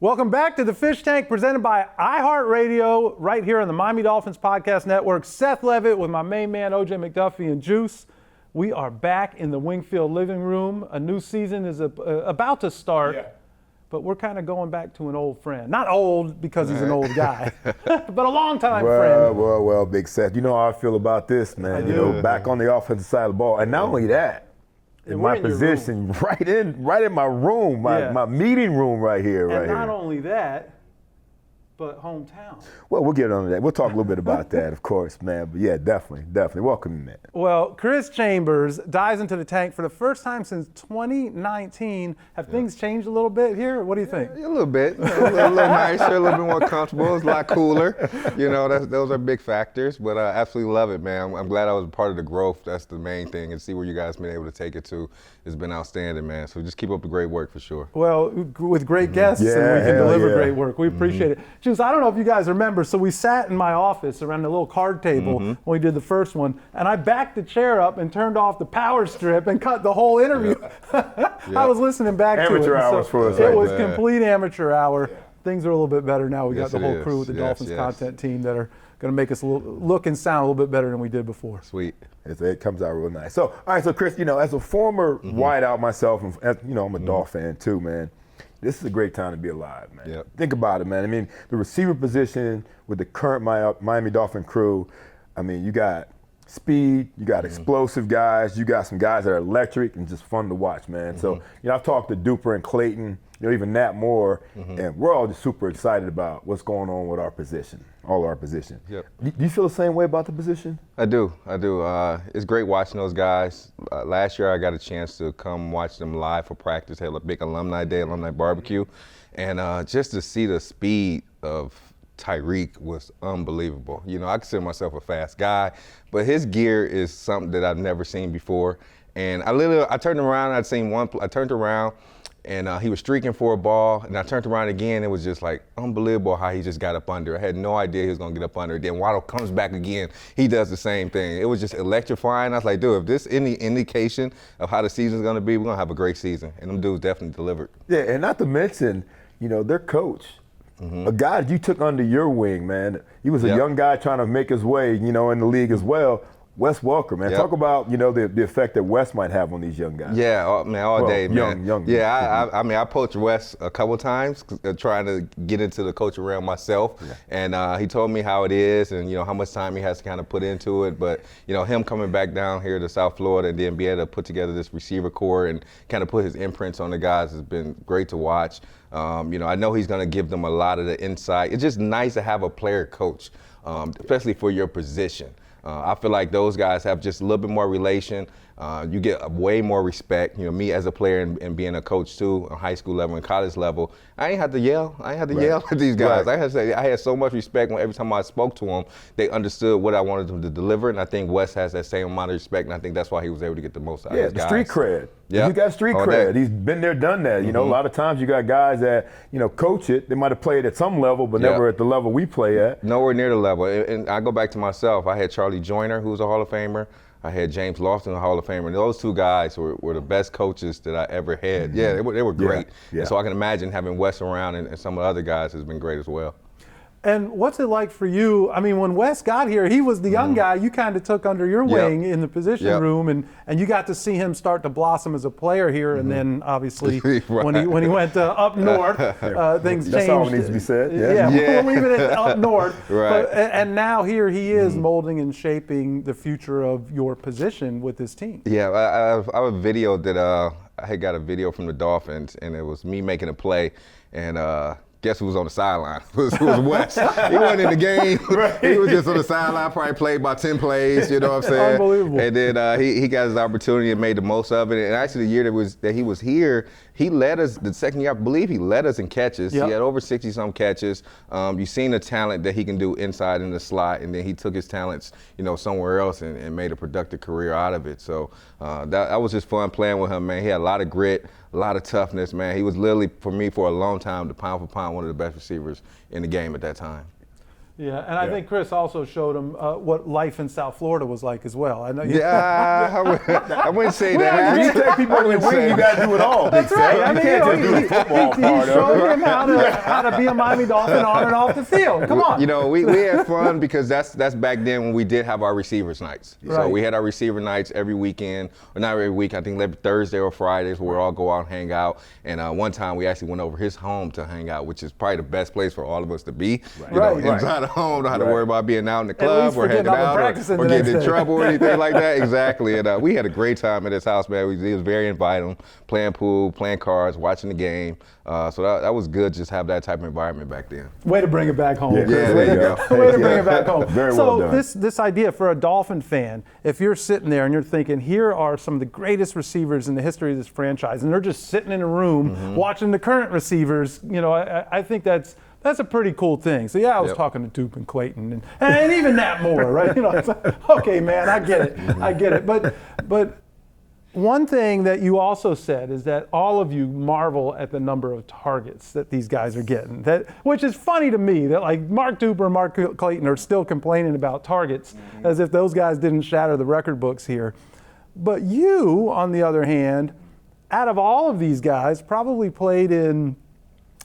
Welcome back to the Fish Tank presented by iHeart Radio right here on the Miami Dolphins Podcast Network. Seth Levit with my main man, OJ McDuffie and Juice. We are back in the Wingfield living room. A new season is about to start, but we're kind of going back to an old friend. Not old because he's an old guy, but a long-time friend. Well, Big Seth, you know how I feel about this, man. You know, back on the offensive side of the ball. And not only that, in my position, right in my room, my meeting room right here. And not only that, but hometown. Well, we'll get on to that. We'll talk a little bit about that, of course, man. But yeah, definitely. Welcome, man. Well, Chris Chambers dives into the tank for the first time since 2019. Have things changed a little bit here? What do you think? A little bit. A little nicer, a little bit more comfortable. It's a lot cooler. You know, those are big factors. But I absolutely love it, man. I'm glad I was a part of the growth. That's the main thing. And see where you guys been able to take it to has been outstanding, man. So just keep up the great work for sure. Well, with great guests, and we can deliver great work. We appreciate it. Juice, I don't know if you guys remember, so we sat in my office around the little card table when we did the first one, and I backed the chair up and turned off the power strip and cut the whole interview. I was listening back to it. Amateur hours for us. It was complete amateur hour. Things are a little bit better now. We got the whole crew with the Dolphins content team that are going to make us look and sound a little bit better than we did before. Sweet. It comes out real nice. So, all right, so Chris, you know, as a former wideout myself, and as, you know, I'm a Dolphin fan too, man. This is a great time to be alive, man. Think about it, man. I mean, the receiver position with the current Miami Dolphin crew, I mean, you got speed, you got explosive guys, you got some guys that are electric and just fun to watch, man. So, you know, I've talked to Duper and Clayton, you know, even Nat Moore, and we're all just super excited about what's going on with our position, all our position. Do you feel the same way about the position? I do. It's great watching those guys. Last year I got a chance to come watch them live for practice, had a big alumni day, alumni barbecue, and just to see the speed of Tyreek was unbelievable. You know, I consider myself a fast guy, but his gear is something that I've never seen before. And I turned around, I turned around, and he was streaking for a ball, and I turned around again. It was just like unbelievable how he just got up under. I had no idea he was gonna get up under. Then Waddle comes back again. He does the same thing. It was just electrifying. I was like, dude, if this any indication of how the season's gonna be, we're gonna have a great season. And them dudes definitely delivered. Yeah, and not to mention, you know, their coach. A guy that you took under your wing, man. He was a young guy trying to make his way, you know, in the league as well. Wes Welker, man. Talk about, you know, the effect that Wes might have on these young guys. Yeah, man, all day, man. Young. Yeah, I mean, I poached Wes a couple times trying to get into the coaching realm myself, and he told me how it is and, you know, how much time he has to kind of put into it. But, you know, him coming back down here to South Florida and then be able to put together this receiver core and kind of put his imprints on the guys has been great to watch. You know, I know he's going to give them a lot of the insight. It's just nice to have a player coach, especially for your position. I feel like those guys have just a little bit more relation. You get way more respect. You know, me as a player and being a coach too, on high school level and college level, I ain't had to yell. I ain't had to yell at these guys. I had so much respect when every time I spoke to them, they understood what I wanted them to deliver. And I think Wes has that same amount of respect, and I think that's why he was able to get the most out of his guys. Street cred. Yeah, you got street cred. He's been there, done that. You know, a lot of times you got guys that, you know, coach it. They might have played at some level, but never at the level we play at. Nowhere near the level. And I go back to myself. I had Charlie Joyner, who's a Hall of Famer. I had James Lofton, a Hall of Famer. And those two guys were the best coaches that I ever had. Yeah, they were great. And so I can imagine having Wes around and some of the other guys has been great as well. And what's it like for you? I mean, when Wes got here, he was the young guy you kind of took under your wing in the position room, and you got to see him start to blossom as a player here. And then obviously when he went up north, things changed. That's all needs to be said. We'll leave it at up north. And now here he is molding and shaping the future of your position with this team. Yeah, I have a video that I had got a video from the Dolphins, and it was me making a play, and guess who was on the sideline? It was Wes. He wasn't in the game. He was just on the sideline, probably played about 10 plays, you know what I'm saying? Unbelievable. And then he got his opportunity and made the most of it. And actually the year that he was here, he led us, the second year, I believe he led us in catches. He had over 60-some catches. You've seen the talent that he can do inside in the slot, and then he took his talents, you know, somewhere else and made a productive career out of it. So that was just fun playing with him, man. He had a lot of grit, a lot of toughness, man. He was literally, for me, for a long time, the pound for pound, one of the best receivers in the game at that time. Yeah, and I think Chris also showed him what life in South Florida was like as well. I know. I wouldn't say that. When you take people on the wing, you got to do it all. That's right. I mean, you can't just do the football he part showed of it. him how to be a Miami Dolphin on and off the field. Come on. You know, we had fun because that's back then when we did have our receivers nights. Right. So we had our receiver nights every weekend, or not every week. I think every Thursday or Fridays where we all go out and hang out. And one time we actually went over his home to hang out, which is probably the best place for all of us to be. You know, inside the home, don't have to worry about being out in the club or hanging out or getting in trouble or anything like that. Exactly. And we had a great time at his house, man. He was very inviting, playing pool, playing cards, watching the game. So that was good, just have that type of environment back then. Way to bring it back home. Yeah, there you go. Way to bring it back home. Very well done. So this idea for a Dolphin fan, if you're sitting there and you're thinking, here are some of the greatest receivers in the history of this franchise, and they're just sitting in a room watching the current receivers, you know, I think that's a pretty cool thing. So yeah, I was talking to Duke and Clayton and even Nat Moore, right? You know, it's like, okay, man, I get it. But one thing that you also said is that all of you marvel at the number of targets that these guys are getting. Which is funny to me that like Mark Duper and Mark Clayton are still complaining about targets as if those guys didn't shatter the record books here. But you, on the other hand, out of all of these guys, probably played in,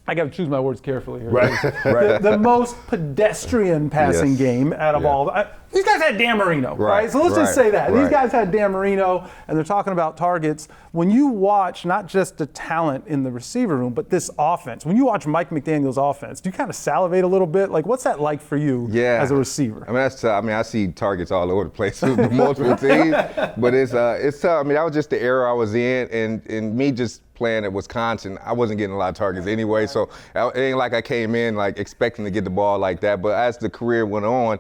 I got to choose my words carefully here. Right. The most pedestrian passing game out of all. These guys had Dan Marino, right? So let's just say that. These guys had Dan Marino, and they're talking about targets. When you watch not just the talent in the receiver room, but this offense, when you watch Mike McDaniel's offense, do you kind of salivate a little bit? Like, what's that like for you as a receiver? I mean, I see targets all over the place with multiple teams, but it's tough. I mean, that was just the era I was in, and me just playing at Wisconsin, I wasn't getting a lot of targets anyway, so it ain't like I came in like expecting to get the ball like that. But as the career went on,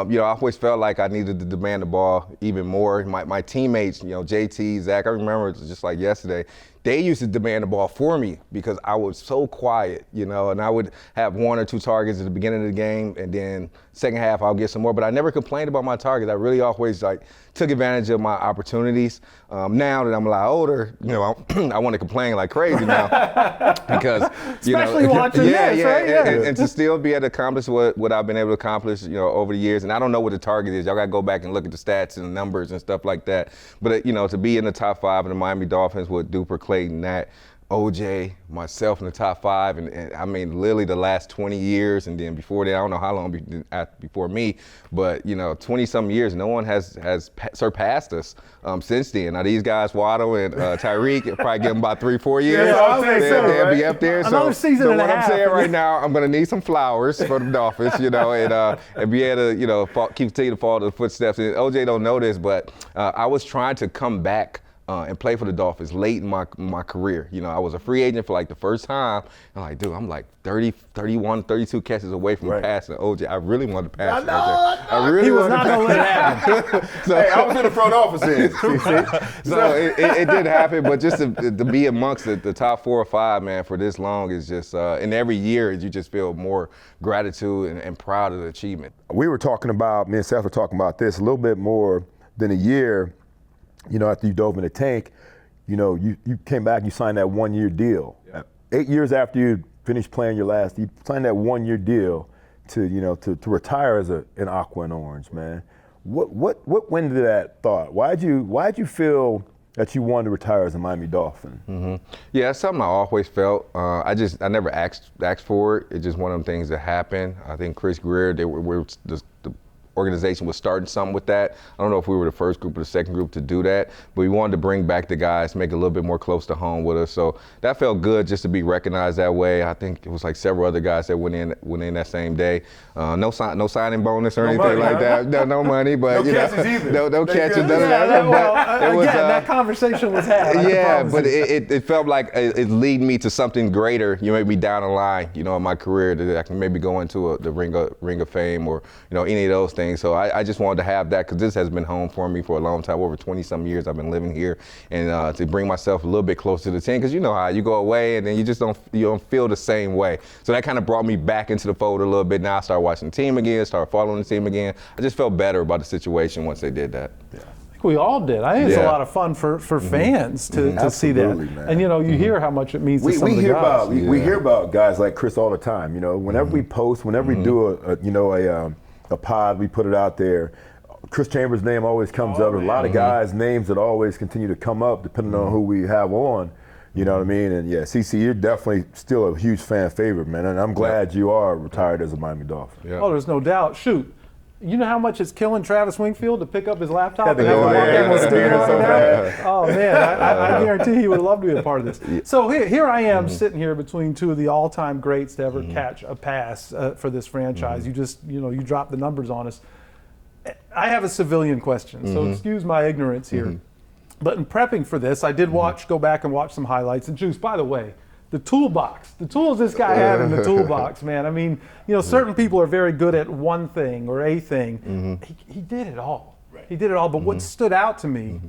you know, I always felt like I needed to demand the ball even more. My teammates, you know, JT, Zach, I remember it was just like yesterday, they used to demand the ball for me because I was so quiet, you know, and I would have 1 or 2 targets at the beginning of the game, and then second half I'll get some more. But I never complained about my targets. I really always like took advantage of my opportunities. Now that I'm a lot older, you know, I want to complain like crazy now because, you especially know, watching this, right? And to still be able to accomplish what I've been able to accomplish, you know, over the years. And I don't know what the target is. Y'all got to go back and look at the stats and the numbers and stuff like that. But you know, to be in the top 5 of the Miami Dolphins with Duper, Clayton, Nat, OJ, myself in the top 5, and I mean literally the last 20 years, and then before that, I don't know how long before me, but you know, 20-some years, no one has surpassed us since then. Now these guys, Waddle and Tyreek, probably give them about 3-4 years. They'll be up there. Another season and a half. I'm saying right now, I'm going to need some flowers for the Dolphins, you know, and be able to, you know, continue to follow the footsteps. And OJ don't know this, but I was trying to come back and play for the Dolphins late in my career. You know, I was a free agent for like the first time. I'm like, dude, I'm like 30, 31, 32 catches away from passing OJ. I really wanted to pass OJ. I really he was not going to let it happen. So, hey, I was in the front office then. So it did happen, but just to be amongst the top 4 or 5, man, for this long is just, and every year you just feel more gratitude and proud of the achievement. We were talking about, me and Seth were talking about this a little bit more than a year. You know, after you dove in the tank, you know, you came back, you signed that 1-year deal. 8 years after you finished playing your last, you signed that 1-year deal to, you know, to retire as an Aqua and Orange, man. What went into that thought? Why'd you feel that you wanted to retire as a Miami Dolphin? Mm-hmm. Yeah, it's something I always felt. I never asked for it. It's just one of them things that happened. I think Chris Greer, the organization was starting something with that. I don't know if we were the first group or the second group to do that, but we wanted to bring back the guys, make it a little bit more close to home with us. So that felt good just to be recognized that way. I think it was like several other guys that went in that same day. No signing bonus or anything like that. No money, but no catches either. No catches. That conversation was had. Yeah, but it felt like it lead me to something greater. You maybe down the line, you know, in my career that I can maybe go into the Ring of Fame or, you know, any of those things. So I just wanted to have that because this has been home for me for a long time. Over 20-some years I've been living here, and to bring myself a little bit closer to the team, because you know how you go away and then you just don't feel the same way. So that kind of brought me back into the fold a little bit. Now I started watching the team again, started following the team again. I just felt better about the situation once they did that. Yeah. we all did. I think it's a Yeah. lot of fun for fans to see that. Absolutely, man. And you hear how much it means to some of the hear guys. about we hear about guys like Chris all the time. Whenever we post, whenever we do a pod, we put it out there. Chris Chambers' name always comes up. A lot of guys' names that always continue to come up depending on who we have on. You know what I mean? And yeah, CC, you're definitely still a huge fan favorite, man. And I'm glad you are retired as a Miami Dolphin. Yeah. Oh, there's no doubt. Shoot. You know how much it's killing Travis Wingfield to pick up his laptop Had to and have go to walk there. in with Steve Yeah, right so now? bad. Oh man, I guarantee he would love to be a part of this. So here I am sitting here between two of the all-time greats to ever catch a pass for this franchise. You just you dropped the numbers on us. I have a civilian question, so excuse my ignorance here. But in prepping for this, I did go back and watch some highlights. And Juice, by the way, the toolbox, the tools this guy had in the toolbox, man. I mean, certain people are very good at one thing or a thing. He did it all. Right. He did it all. But what stood out to me,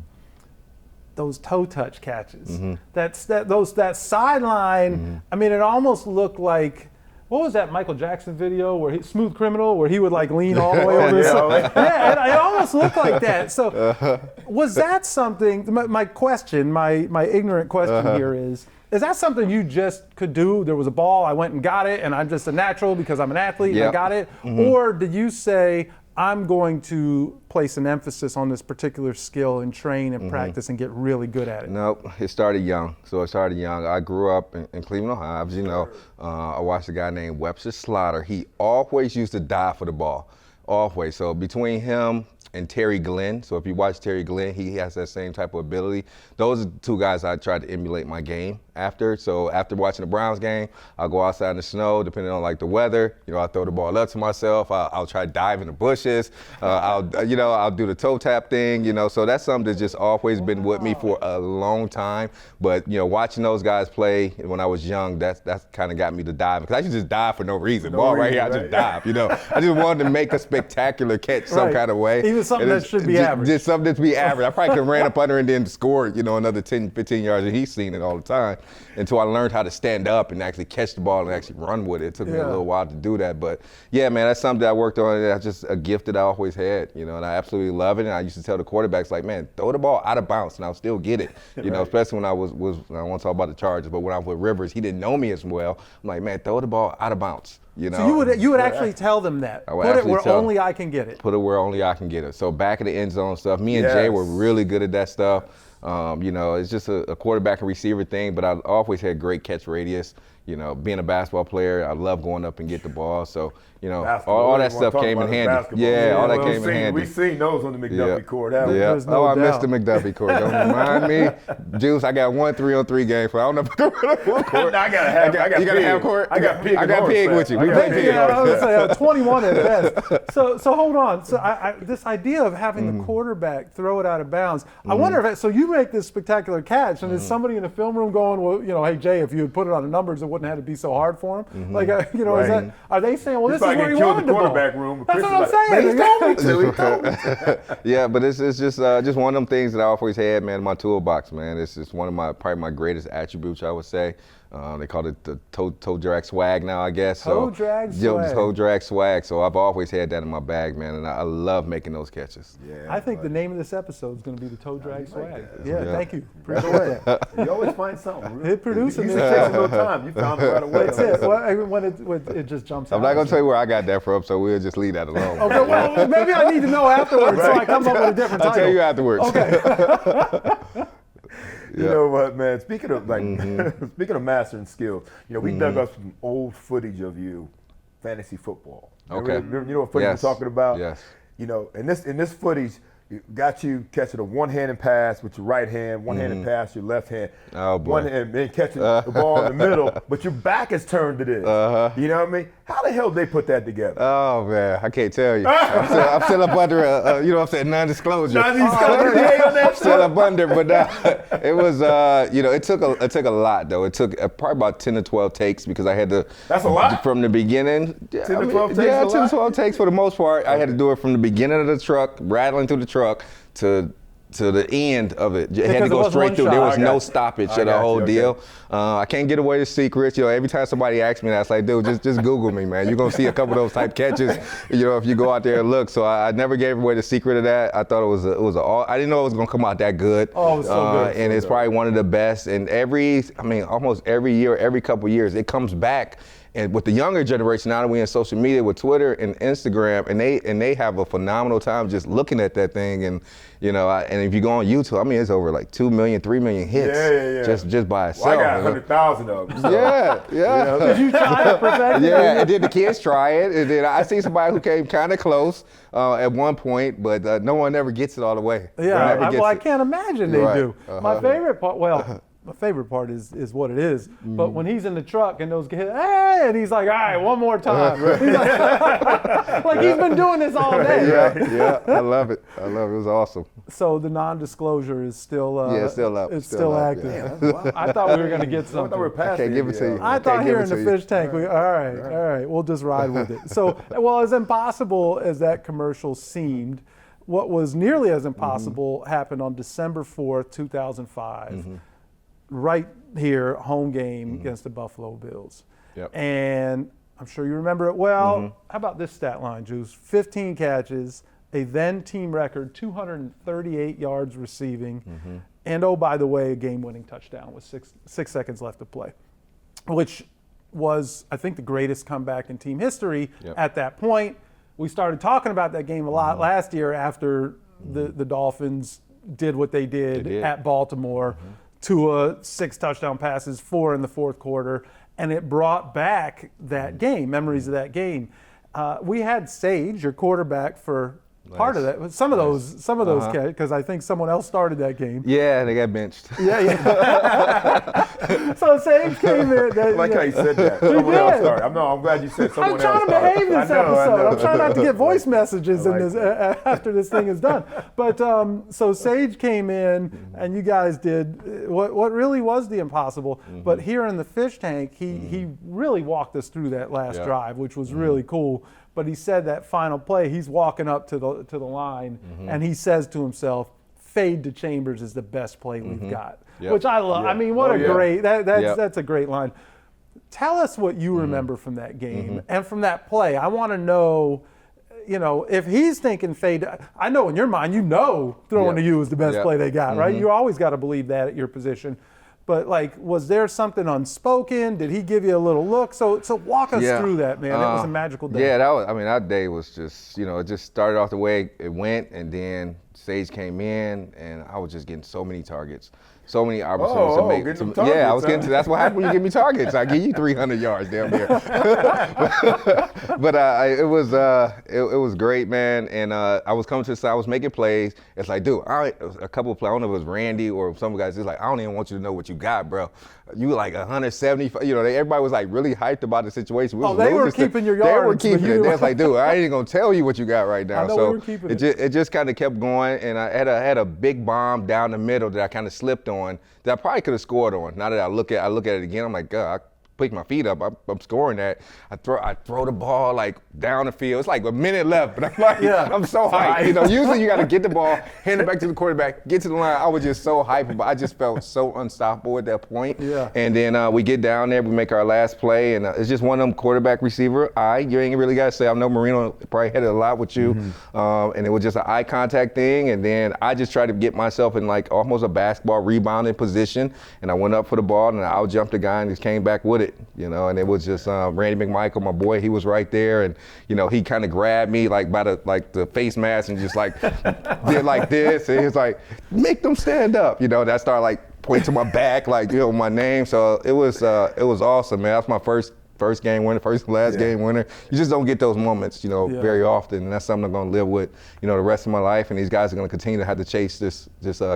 those toe touch catches, that sideline. I mean, it almost looked like. What was that Michael Jackson video where Smooth Criminal, where he would like lean all the way over this? Yeah, it almost looked like that. So was that something, my question, my ignorant question here is that something you just could do? There was a ball, I went and got it, and I'm just a natural because I'm an athlete and I got it? Or did you say, I'm going to place an emphasis on this particular skill and train and practice and get really good at it? Nope, it started young. So it started young. I grew up in Cleveland, Ohio. As you know, I watched a guy named Webster Slaughter. He always used to dive for the ball, always. So between him and Terry Glenn, so if you watch Terry Glenn, he has that same type of ability. Those are two guys I tried to emulate my game after. So after watching the Browns game, I'll go outside in the snow, depending on like the weather. I'll throw the ball up to myself. I'll try to dive in the bushes. I'll do the toe tap thing. So that's something that's just always been with me for a long time. But watching those guys play when I was young, that's kind of got me to dive. Because I used to just dive for no reason. Ball right here, I just dive. I just wanted to make a spectacular catch some kind of way. Even something that should be average. Just something to be average. I probably could have ran up under and then scored, another 10, 15 yards, and he's seen it all the time. Until I learned how to stand up and actually catch the ball and actually run with it. It took me a little while to do that. But yeah, man, that's something that I worked on. That's just a gift that I always had, and I absolutely love it. And I used to tell the quarterbacks, like, man, throw the ball out of bounds and I'll still get it. Especially when I was I won't talk about the Chargers, but when I was with Rivers, he didn't know me as well. I'm like, man, throw the ball out of bounds. So you would actually tell them that. Put it where only I can get it. Put it where only I can get it. So back of the end zone stuff. Me and Jay were really good at that stuff. It's just a quarterback and receiver thing, but I've always had great catch radius. Being a basketball player, I love going up and get the ball. So, all that stuff came in handy. Yeah, all that came in handy. We've seen those on the McDuffie court, haven't we? There's no I missed doubt. the McDuffie court. Don't remind me. Juice, I got 1 3-on-3 game, so I don't know if I can run a full court. I got half. You got a half court? I got pig. I got pig with you. We play pig. I was gonna say 21 at best. So hold on. So this idea of having the quarterback throw it out of bounds. I wonder if so you make this spectacular catch, and is somebody in the film room going, well, hey Jay, if you had put it on the numbers, it wouldn't have to be so hard for him. Like, is that? Are they saying, well, this is where he wanted the ball? Room. That's what I'm saying. He told me to. Yeah, but it's just one of them things that I always had, man, in my toolbox, man. It's just one of probably my greatest attributes, I would say. They call it the toe drag swag now, I guess. Toe drag swag. Toe drag swag. So I've always had that in my bag, man, and I love making those catches. Yeah, I think the name of this episode is going to be the toe drag swag. Yeah, thank you. Appreciate that. You always find something. Hit producing You this. takes a little time. You found it right away. That's it. Well, when it just jumps out. I'm not going to tell you where I got that from, so we'll just leave that alone. Okay, well, maybe I need to know afterwards so I come up with a different title. I'll tell you afterwards. Okay. You know what, man? Speaking of speaking of mastering skills, we dug up some old footage of you, fantasy football. Okay. You know what footage we're talking about? Yes. In this footage, got you catching a one-handed pass with your right hand, one-handed pass your left hand. Oh boy. One hand, then catching the ball in the middle, but your back is turned to this. You know what I mean? How the hell did they put that together? Oh man, I can't tell you. I'm still up under non-disclosure. Non-disclosure. Still up under, but it was it took a lot though. It took probably about 10 to 12 takes because I had to. That's a lot. From the beginning. 10 to 12 takes. Yeah, 10 to 12 takes for the most part. I had to do it from the beginning of the truck, rattling through the truck, to to the end of it. It had Because to it go was straight one through. shot. There was I no got stoppage I to the got whole you, deal. okay. I can't get away the secrets. Every time somebody asks me that, it's like, dude, just Google me, man. You're gonna see a couple of those type catches. If you go out there and look. So I never gave away the secret of that. I thought I didn't know it was gonna come out that good. Oh, it was so good. And it's probably one of the best. And almost every year, every couple of years, it comes back. And with the younger generation, now that we're in social media with Twitter and Instagram, and they have a phenomenal time just looking at that thing. And and if you go on YouTube, it's over like 2 million, 3 million hits. Yeah. Just by itself. Well, I got 100,000 of them. So. Yeah. Did you try to perfect it? Yeah, and then the kids try it. And then I see somebody who came kind of close at one point, but no one ever gets it all the way. Yeah, I can't imagine they do. My favorite part, my favorite part is what it is. But when he's in the truck and those kids, hey, and he's like, all right, one more time. He's like he's been doing this all day. Yeah, I love it. It was awesome. So the non-disclosure is still still up. It's still active. Yeah, I thought we were going to get I something. thought we were past Can't give it to you. I thought here in the fish tank, all right, we'll just ride with it. So, well, as impossible as that commercial seemed, what was nearly as impossible happened on December 4th, 2005, right here, home game against the Buffalo Bills. Yep. And I'm sure you remember it well. How about this stat line, Juice? 15 catches, a then team record 238 yards receiving, and oh, by the way, a game-winning touchdown with six seconds left to play, which was, I think, the greatest comeback in team history at that point. We started talking about that game a lot last year after the Dolphins did what they did at Baltimore. Tua 6 touchdown passes, 4 in the fourth quarter, and it brought back that game, memories of that game. We had Sage, your quarterback, for part of that. Some of those, because I think someone else started that game. Yeah, they got benched. Yeah. So Sage came in. I like how you said that. Someone else started. I'm glad you said someone else I'm trying to started. behave this I know. episode. I'm trying not to get voice messages like in this after this thing is done. But so Sage came in, and you guys did what really was the impossible. But here in the fish tank, he really walked us through that last drive, which was really cool. But he said that final play, he's walking up to the line, and he says to himself, "Fade to Chambers is the best play we've got," which I love. Yeah. I mean, what great that's a great line. Tell us what you remember from that game and from that play. I want to know, if he's thinking fade. I know in your mind, throwing to you is the best play they got, right? You always got to believe that at your position. But was there something unspoken? Did he give you a little look? So walk us through that, man. It was a magical day. Yeah, that day was just, it just started off the way it went, and then Sage came in, and I was just getting so many targets. So many opportunities to make. Get some targets, I was getting to. That's what happens when you give me targets. I give you 300 yards damn near. But it was great, man. And I was coming to the side. I was making plays. It's like, dude, a couple of plays. I don't know if it was Randy or some guys. It's like, I don't even want you to know what you got, bro. You were like 175. Everybody was like really hyped about the situation. They were keeping your yards. They were keeping it. They was like, dude, I ain't gonna tell you what you got right now. I know so we were keeping it just kind of kept going, and I had a big bomb down the middle that I kind of slipped on that I probably could have scored on. Now that I look at it again, I'm like, God, I pick my feet up. I'm scoring that. I throw the ball like down the field. It's like a minute left, but I'm like, I'm so hyped. Usually you got to get the ball, hand it back to the quarterback, get to the line. I was just so hyped, but I just felt so unstoppable at that point. Yeah. And then we get down there, we make our last play, and it's just one of them quarterback receiver. You ain't really got to say. I know Marino probably had it a lot with you, and it was just an eye contact thing. And then I just tried to get myself in like almost a basketball rebounding position, and I went up for the ball, and I out jumped the guy and just came back with it. And it was just Randy McMichael, my boy. He was right there, and he kind of grabbed me like by the face mask and just like did like this, and he was like, "Make them stand up." That started like pointing to my back, like my name. So it was awesome, man. That's my first game winner, first and last game winner. You just don't get those moments, very often, and that's something I'm going to live with, the rest of my life. And these guys are going to continue to have to chase this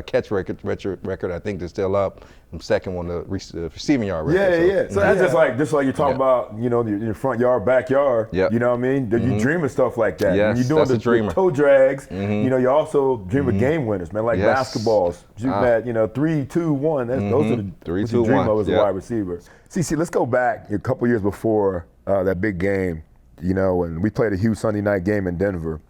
catch record. I think they're still up. I'm second on the receiving yard record. So that's just like you're talking about, your front yard, backyard. Yep. You know what I mean? You dream of stuff like that. Yes, When you're that's doing the toe drags. You also dream of game winners, man. Like basketballs, shooting at 3, 2, 1. Those are the 3, what 2, you dream 1. of as a wide receiver. See, let's go back a couple years before that big game. And we played a huge Sunday night game in Denver.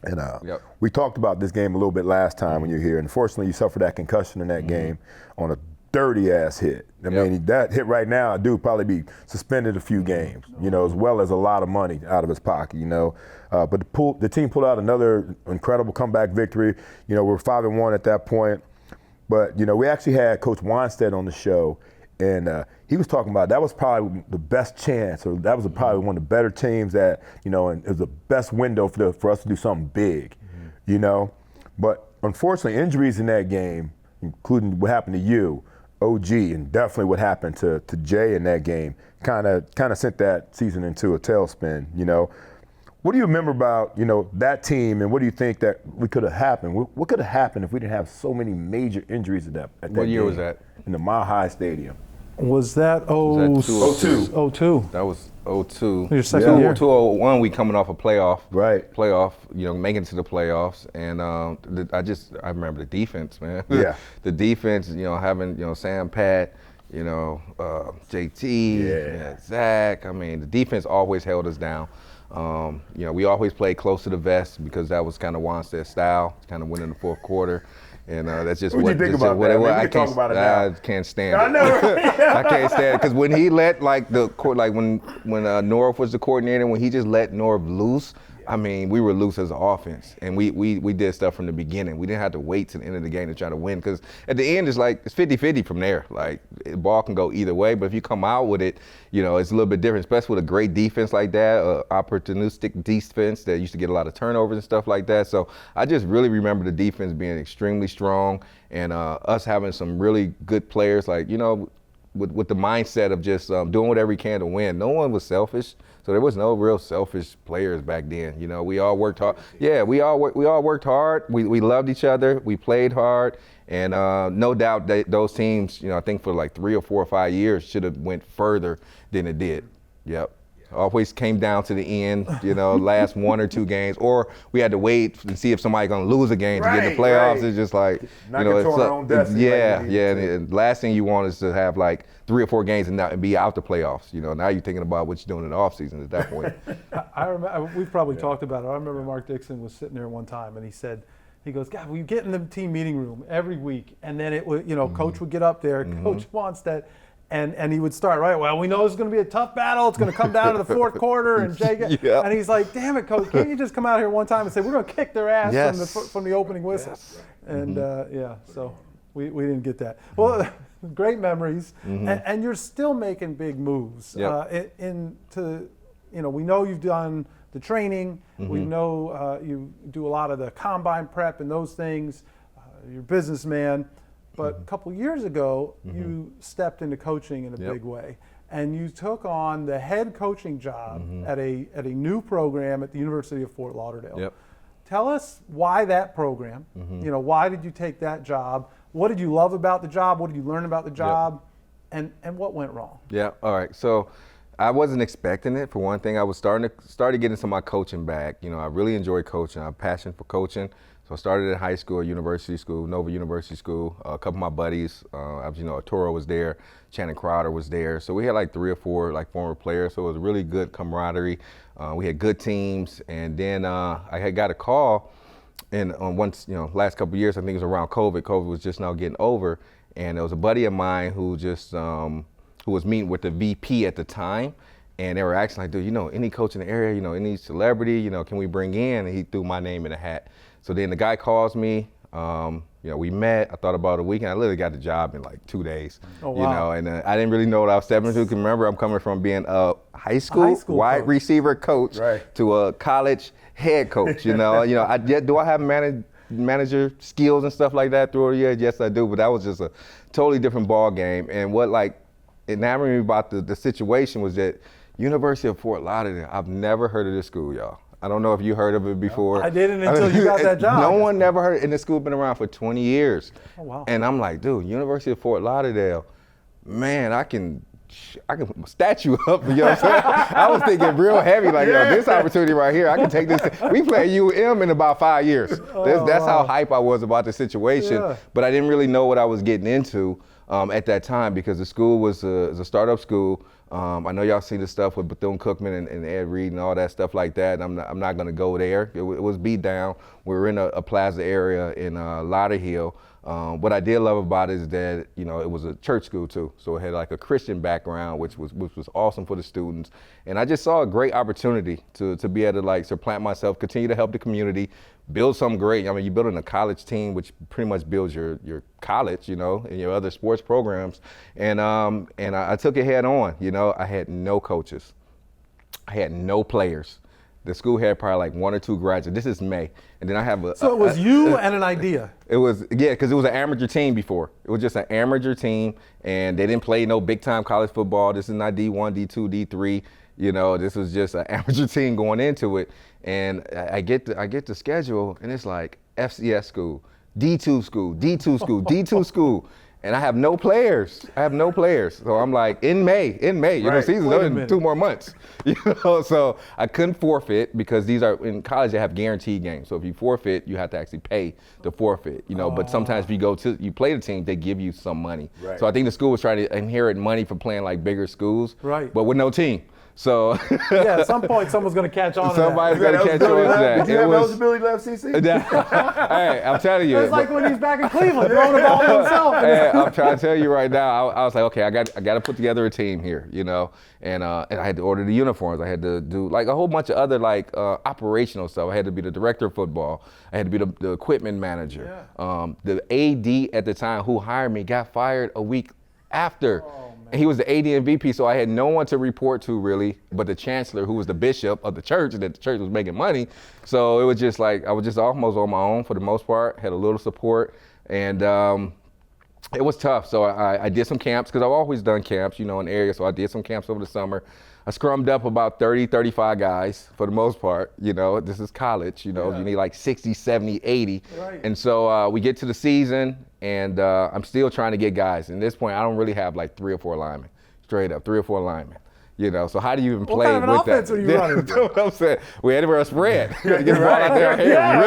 And we talked about this game a little bit last time when you were here. Unfortunately, you suffered that concussion in that game on a dirty-ass hit. I mean, that hit right now, a dude probably be suspended a few games, you know, as well as a lot of money out of his pocket, you know. But the team pulled out another incredible comeback victory. You know, we're 5-1 at that point. But, you know, we actually had Coach Wannstedt on the show, and he was talking about that was probably the best chance, or that was probably one of the better teams that, you know, and it was the best window for us to do something big, you know. But unfortunately, injuries in that game, including what happened to you, OG, and definitely what happened to Jay in that game, kind of sent that season into a tailspin, you know. What do you remember about, you know, that team, and what do you think that we could have happened? What could have happened if we didn't have so many major injuries at that What year game was that? In the Mile High Stadium. Was that 02? 02. That was 02. Your second year. 2001, we coming off a playoff. Right. Playoff, you know, making it to the playoffs. And I remember the defense, man. Yeah. The defense, you know, having, you know, Sam Pat, you know, JT, Zach. I mean, the defense always held us down. You know, we always played close to the vest because that was kind of Wannstedt's style, kind of win in the fourth quarter. And that's just what you think about that? I can talk about it now. I can't stand it. I know. I can't stand it because when he let when Norv was the coordinator, when he just let Norv loose, I mean, we were loose as an offense, and we did stuff from the beginning. We didn't have to wait to the end of the game to try to win, because at the end it's 50-50 from there. Like, the ball can go either way, but if you come out with it, you know, it's a little bit different, especially with a great defense like that, opportunistic defense that used to get a lot of turnovers and stuff like that. So I just really remember the defense being extremely strong, and us having some really good players, like, you know, with the mindset of just doing whatever we can to win. No one was selfish. So there was no real selfish players back then. You know, we all worked hard. Yeah, we all worked hard. We loved each other. We played hard, and no doubt that those teams, you know, I think for like 3 or 4 or 5 years should have went further than it did. Yep. Always came down to the end, you know, last 1 or 2 games, or we had to wait and see if somebody's gonna lose a game to get in the playoffs. Right. It's just like, not you know, control our own destiny. And the last thing you want is to have like 3 or 4 games and be out the playoffs. You know, now you're thinking about what you're doing in the offseason at that point. I remember, we've probably talked about it. I remember Mark Dixon was sitting there one time, and he goes, God, we get in the team meeting room every week, and then it would, you know, Coach would get up there, Coach Wannstedt, and he would start, right, well, we know it's going to be a tough battle. It's going to come down to the fourth quarter. And and he's like, damn it, Coach, can't you just come out here one time and say, we're going to kick their ass from the opening whistle? Yes. And, so we didn't get that. Well, great memories. And you're still making big moves. You know, we know you've done the training. We know you do a lot of the combine prep and those things. You're a businessman. But a couple years ago, you stepped into coaching in a big way, and you took on the head coaching job at a new program at the University of Fort Lauderdale. Tell us why that program. You know, why did you take that job? What did you love about the job? What did you learn about the job? And what went wrong? Yeah. All right. So I wasn't expecting it. For one thing, I was started getting into my coaching back. You know, I really enjoy coaching. I have a passion for coaching. So I started at high school, university school, Nova University School. A couple of my buddies, you know, Toro was there, Channing Crowder was there. So we had like 3 or 4 like former players. So it was a really good camaraderie. We had good teams. And then I had got a call, and once, you know, last couple of years, I think it was around COVID. COVID was just now getting over. And there was a buddy of mine who just, who was meeting with the VP at the time. And they were asking, like, dude, you know, any coach in the area, you know, any celebrity, you know, can we bring in? And he threw my name in a hat. So then the guy calls me, you know, we met, I thought about a week, and I literally got the job in like 2 days. Oh, wow. You know, and I didn't really know what I was stepping into. Because remember, I'm coming from being a high school wide receiver coach to a college head coach, you know. Do I have manager skills and stuff like that through the years? Yes, I do, but that was just a totally different ball game. And what like enamored me about the situation was that University of Fort Lauderdale, I've never heard of this school, y'all. I don't know if you heard of it before. I didn't until you got that job. No one never heard it, and the school been around for 20 years. Oh, wow. And I'm like, dude, University of Fort Lauderdale, man, I can statue up, you know what I'm saying? I was thinking real heavy, like, yo, this opportunity right here, I can take this. We play UM in about 5 years. That's how hype I was about the situation, but I didn't really know what I was getting into at that time, because the school was a startup school. I know y'all seen the stuff with Bethune-Cookman and Ed Reed and all that stuff like that. And I'm not going to go there. It was beat down. We were in a plaza area in Lauderdale. What I did love about it is that, you know, it was a church school too. So it had like a Christian background, which was awesome for the students. And I just saw a great opportunity to be able to like supplant myself, continue to help the community, build something great. I mean, you're building a college team, which pretty much builds your college, you know, and your other sports programs. And I took it head on. You know, I had no coaches. I had no players. The school had probably like 1 or 2 graduates. This is May. And then I have So it was you and an idea. It was, yeah, because it was an amateur team before. It was just an amateur team, and they didn't play no big-time college football. This is not D1, D2, D3. You know, this was just an amateur team going into it. And I get the schedule, and it's like FCS school, D2 school, D2 school, D2 school. And I have no players. So I'm like, in May, you know, season's only in 2 more months. You know, so I couldn't forfeit because these are, in college they have guaranteed games. So if you forfeit, you have to actually pay the forfeit, you know, but sometimes if you play the team, they give you some money. Right. So I think the school was trying to inherit money for playing like bigger schools, right, but with no team. So yeah, at some point someone's going to catch on. Somebody's going to catch on to that. Did you have eligibility to FCC? Hey, I'm telling you. It's like when he's back in Cleveland throwing the ball to himself. Hey, I'm trying to tell you right now. I was like, okay, I got to put together a team here, you know, and I had to order the uniforms. I had to do like a whole bunch of other like operational stuff. I had to be the director of football. I had to be the equipment manager. Yeah. The AD at the time who hired me got fired a week after. And he was the AD and VP, so I had no one to report to really, but the chancellor, who was the bishop of the church, and that the church was making money. So it was just like, I was just almost on my own for the most part, had a little support, and it was tough. So I did some camps, because I've always done camps, you know, in the area, so I did some camps over the summer. I scrummed up about 30, 35 guys for the most part. You know, this is college, you know, you need like 60, 70, 80. Right. And so we get to the season, and I'm still trying to get guys. And at this point, I don't really have like 3 or 4 linemen, straight up, 3 or 4 linemen. You know, so how do you even play with that? What kind of an offense are you running? That's what I'm saying. We had to run a spread. Get the ball out there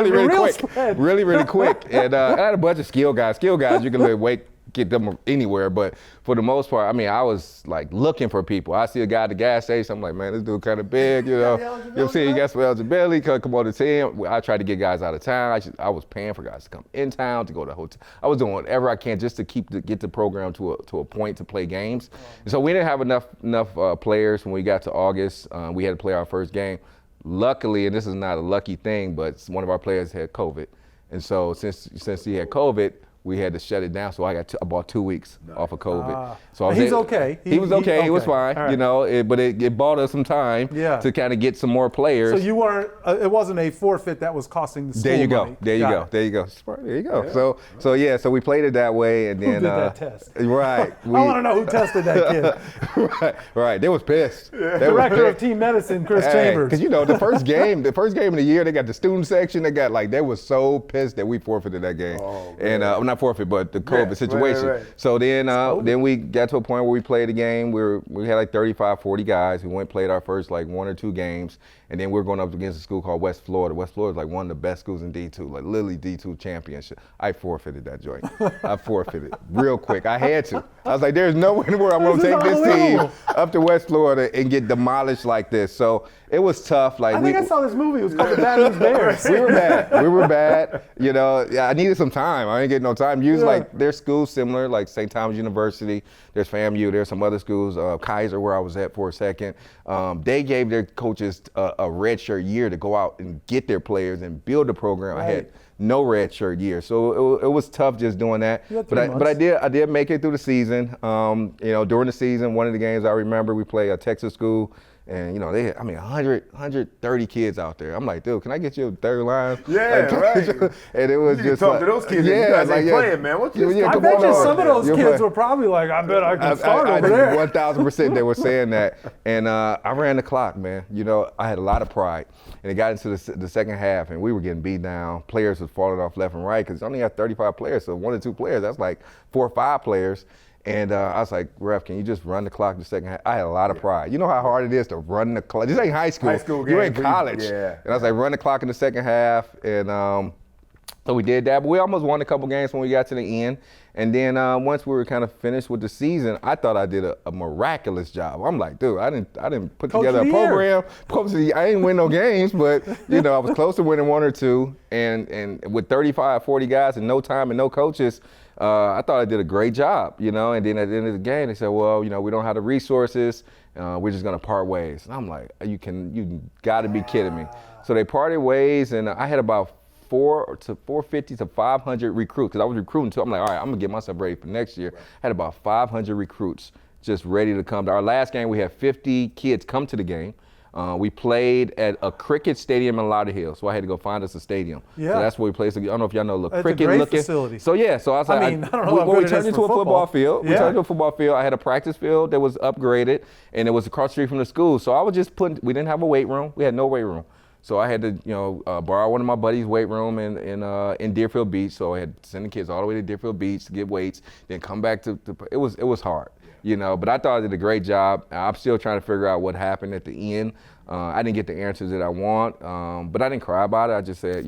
really quick. Spread. Really quick. And I had a bunch of skill guys. Skill guys, you can get them anywhere, but for the most part, I mean, I was like looking for people. I see a guy at the gas station, I'm like, man, this dude kind of big, you know. You see, he got some eligibility, come on the team. I tried to get guys out of town. I was paying for guys to come in town, to go to hotel. I was doing whatever I can just to get the program to a point to play games. And so we didn't have enough players when we got to August. We had to play our first game. Luckily, and this is not a lucky thing, but one of our players had COVID. And so since he had COVID, we had to shut it down, so I got about 2 weeks off of COVID. So he's okay. He was okay. He was fine. Right. You know, but it bought us some time to kind of get some more players. So you weren't. It wasn't a forfeit that was costing the school There you go. money. There you go. There you go. Yeah. So we played it that way, and then who did that test? Right. I want to know who tested that kid. Right. They was pissed. Director of team medicine, Chris Chambers. Because you know the first game of the year, they got the student section. They were so pissed that we forfeited that game, and not forfeit, but the COVID situation. Right. So then we got to a point where we played a game. We had like 35, 40 guys. We went and played our first like 1 or 2 games, and then we were going up against a school called West Florida. West Florida is like one of the best schools in D2, like literally D2 championship. I forfeited that joint. I forfeited real quick. I had to. I was like, there's no way in the world I'm going to take this team up to West Florida and get demolished like this. So it was tough. Like I think I saw this movie. It was called The Bad News Bears. We were bad. You know, I needed some time. I didn't get no time. Usually, like, there's schools similar, like St. Thomas University. There's FAMU. There's some other schools. Kaiser, where I was at for a second. They gave their coaches a redshirt year to go out and get their players and build the program. Right. I had no redshirt year, so it was tough just doing that. But I did make it through the season. You know, during the season, one of the games I remember, we played a Texas school. And, you know, they had, 130 kids out there. I'm like, dude, can I get you a third line? Yeah, right. And it was you just talk to those kids. You guys ain't playing, man. What's this? I bet you some of those kids were probably like, I bet I can start over there. 1,000% they were saying that. And I ran the clock, man. You know, I had a lot of pride. And it got into the second half, and we were getting beat down. Players was falling off left and right because only had 35 players. So 1 or 2 players, that's like 4 or 5 players. And I was like, ref, can you just run the clock the second half? I had a lot of pride. You know how hard it is to run the clock. This ain't high school. High school you game, ain't college. Yeah. And I was like, run the clock in the second half. And So we did that, but we almost won a couple games when we got to the end. And then once we were kind of finished with the season, I thought I did a miraculous job. I'm like, dude, I didn't put Coach together a of the program. I didn't win no games, but I was close to winning one or two. And with 35, 40 guys and no time and no coaches, I thought I did a great job, And then at the end of the game, they said, well, we don't have the resources. We're just gonna part ways. And I'm like, you got to be kidding me. So they parted ways, and I had about 450 to 500 recruits, because I was recruiting too. I'm like, all right, I'm gonna get myself ready for next year. I had about 500 recruits just ready to come. Our last game, we had 50 kids come to the game. We played at a cricket stadium in Lauderdale, so I had to go find us a stadium. Yeah. So that's where we played. So I don't know if y'all know the It's cricket a great looking facility. So yeah, so I was like, I don't know how good we it turned is into for a football field. Yeah. We turned into a football field. I had a practice field that was upgraded, and it was across the street from the school. So I was just we didn't have a weight room. We had no weight room. So I had to, borrow one of my buddies' weight room in Deerfield Beach. So I had to send the kids all the way to Deerfield Beach to get weights, then come back to it was hard, But I thought I did a great job. I'm still trying to figure out what happened at the end. I didn't get the answers that I want, but I didn't cry about it. I just said,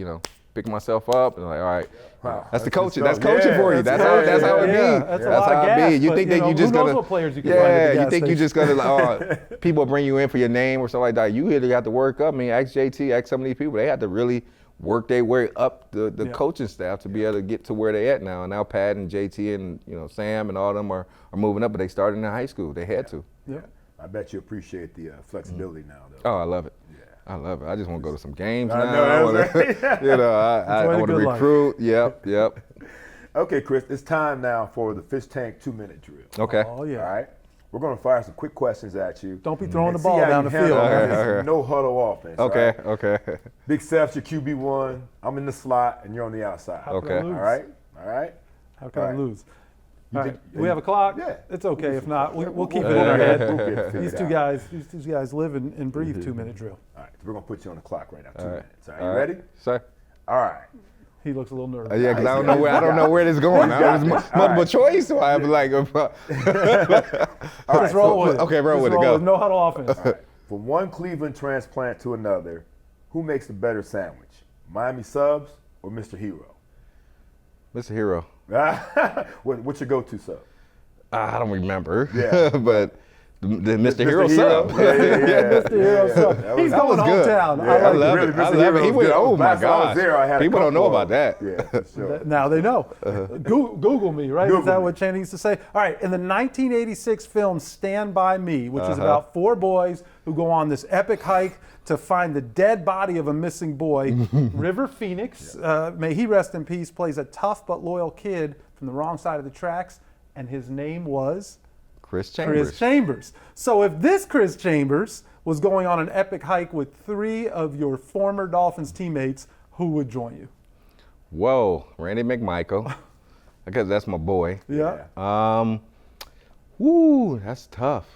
pick myself up and like, all right, Wow, that's the coaching. good That's stuff. coaching Yeah, for you. That's how it be. That's a lot of how gas, it be. You but, think that you just who knows gonna what players you can find at the yeah, you gas think you station. just gonna people bring you in for your name or something like that. You really have to work up. I mean, ask JT, ask some of these people. They had to really work their way up the coaching staff to be able to get to where they at now. And now Pat and JT and Sam and all of them are moving up, but they started in high school. They had to. Yeah. I bet you appreciate the flexibility now, though. Oh, I love it. Yeah. I love it. I just want to go to some games I now. know, that's right. I Enjoy the want to good life. recruit. Yep. Okay, Chris, it's time now for the fish tank 2-minute drill. Okay. Oh, yeah. All right? We're going to fire some quick questions at you. Don't be throwing and the see ball how down you the handle field. this Okay. no huddle offense. all Okay. right? Okay. Big Seth's your QB1. I'm in the slot, and you're on the outside. How can I Okay. lose? All right? All right? How can All I right. lose? You All think- right. We have a clock? Yeah. It's okay. If not, we'll keep it we'll in our get head. it. We'll get it These figured two out. guys live and breathe 2-minute drill. All right, so we're going to put you on the clock right now. 2 All right. minutes. All right, you ready? Sir. All right. He looks a little nervous. Yeah, because I don't know where this is going. I don't know, it's multiple choice, so I have like. Just right, roll with it. okay, roll Just with it, go. No huddle offense. All right. From one Cleveland transplant to another, who makes the better sandwich? Miami Subs or Mr. Hero? Mr. Hero. What's your go-to sub? I don't remember. Yeah. But the Mr. Hero sub. Yeah. Mr. Hero sub. He's That was going good. hometown. Yeah, I like love really, it. Mr. I love Hero it. He was went, good. oh my Last time I was gosh. there, I had a People don't know couple about that. Yeah, for sure. it. Now they know. Google me, right? Google Is that me. what Channing used to say? All right. In the 1986 film Stand By Me, which Uh-huh. is about 4 boys who go on this epic hike to find the dead body of a missing boy, River Phoenix, may he rest in peace, plays a tough but loyal kid from the wrong side of the tracks, and his name was Chris Chambers. Chris Chambers. So if this Chris Chambers was going on an epic hike with 3 of your former Dolphins teammates, who would join you? Whoa, Randy McMichael. I guess that's my boy. Yeah. Woo, that's tough.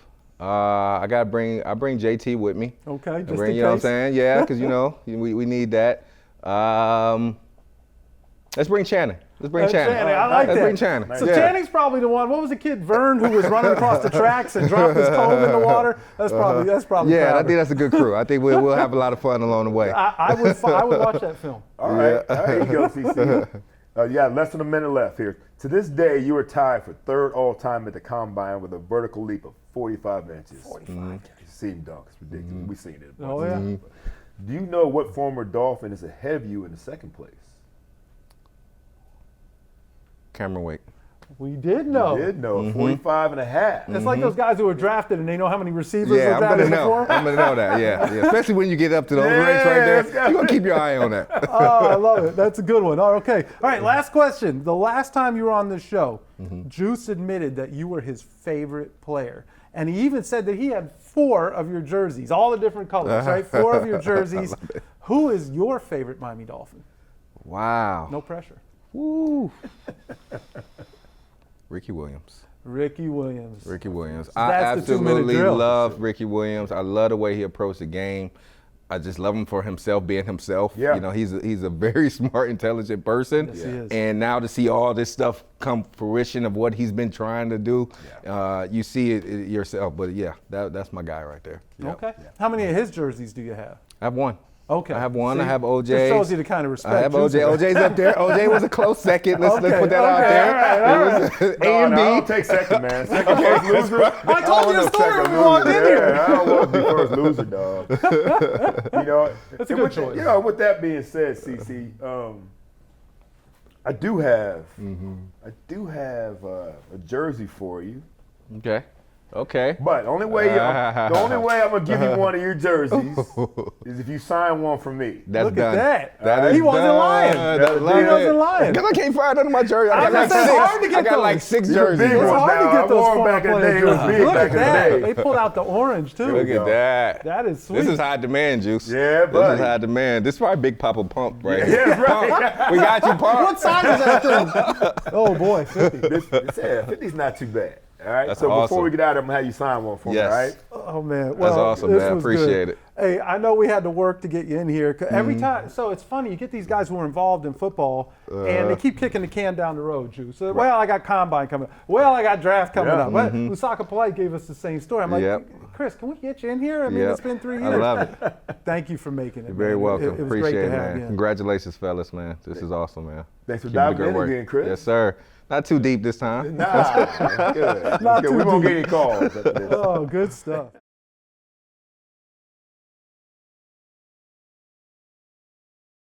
I bring JT with me. Okay, I just bring, in you know what I'm case. saying? Yeah, because we need that. Let's bring Channing. Channing. I like Let's that. bring Channing. So Yeah. Channing's probably the one. What was the kid, Vern, who was running across the tracks and dropped his comb in the water? That's probably. Yeah, I Crowder. think that's a good crew. I think we'll have a lot of fun along the way. I would watch that film. All right, here you go, CC. You got less than a minute left here. To this day, you are tied for 3rd all-time at the Combine with a vertical leap of 45 inches. 45. You see him dunk. It's ridiculous. We've seen it. Oh, yeah. Do you know what former Dolphin is ahead of you in the 2nd place? Cameron Wake. We did know. You did know, 45 and a half. It's like those guys who were drafted and they know how many receivers Yeah, were I'm drafted gonna know. before. I'm gonna know that. Yeah. Especially when you get up to those ranks right there. You're gonna keep your eye on that. Oh, I love it. That's a good one. Oh, okay. All right, last question. The last time you were on this show, Juice admitted that you were his favorite player. And he even said that he had 4 of your jerseys, all the different colors, right? 4 of your jerseys. Who is your favorite Miami Dolphin? Wow. No pressure. Woo. Ricky Williams. Ricky Williams. Ricky Williams. So I that's the 2-minute absolutely drill. love Ricky Williams. I love the way he approached the game. I just love him for himself, being himself. Yeah. He's a very smart, intelligent person. Yes, he is. And now to see all this stuff come fruition of what he's been trying to do, you see it yourself. But yeah, that's my guy right there. Yeah. Okay. How many of his jerseys do you have? I have 1. Okay. I have one. See? I have OJ. Just shows you the kind of respect. I have Juice OJ. has. OJ's up there. OJ was a close second. Let's Okay, put that out okay, there. all right. It was A No, and no, I B. don't take second, man. Second first loser. I told you the story when we walked in Yeah, here. I don't want to be first loser, dog. You know, That's a and good with choice. You know, with that being said, CC, I do have a jersey for you. Okay. Okay. But the only way I'm gonna give you one of your jerseys is if you sign one for me. That's Look done. at that. That He is wasn't done. lying. That's He wasn't lying. Because I can't find none of my jerseys. I got like It's hard to six. get I got like those. 6 These are jerseys. big It's ones. hard to now. get I those wore 'em former back in the players. day. It was big Look back at in the that. day. They pulled out the orange too. Look at that. That is sweet. This is high demand, Juice. Yeah, This buddy. is high demand. This is probably Big Papa Pump right here. Yeah, right. Pump. We got you, Pump. What size is that thing? Oh boy, 50. 50's not too bad. All right. That's so before awesome. we get out, I'm gonna have you sign one for me. Yes. All right. Oh man, well, That's awesome, this man. was Appreciate good. it. Hey, I know we had to work to get you in here. 'Cause every time, so it's funny. You get these guys who are involved in football, and they keep kicking the can down the road. Juice. So, well, I got combine coming up. Well, I got draft coming Yeah. up. Well, Lusaka Polite gave us the same story. I'm like, Yep. Chris, can we get you in here? I mean, Yep. it's been 3 I years. love it. Thank you for making it. You're very man. welcome. It was Appreciate great it, to have man. you. Congratulations, fellas, man. This is awesome, man. Thanks for Keep up the diving good in work. again, Chris. Yes, sir. Not too deep this time. Nah, good. Not Good. too We won't deep. get any calls after this. Oh, good stuff.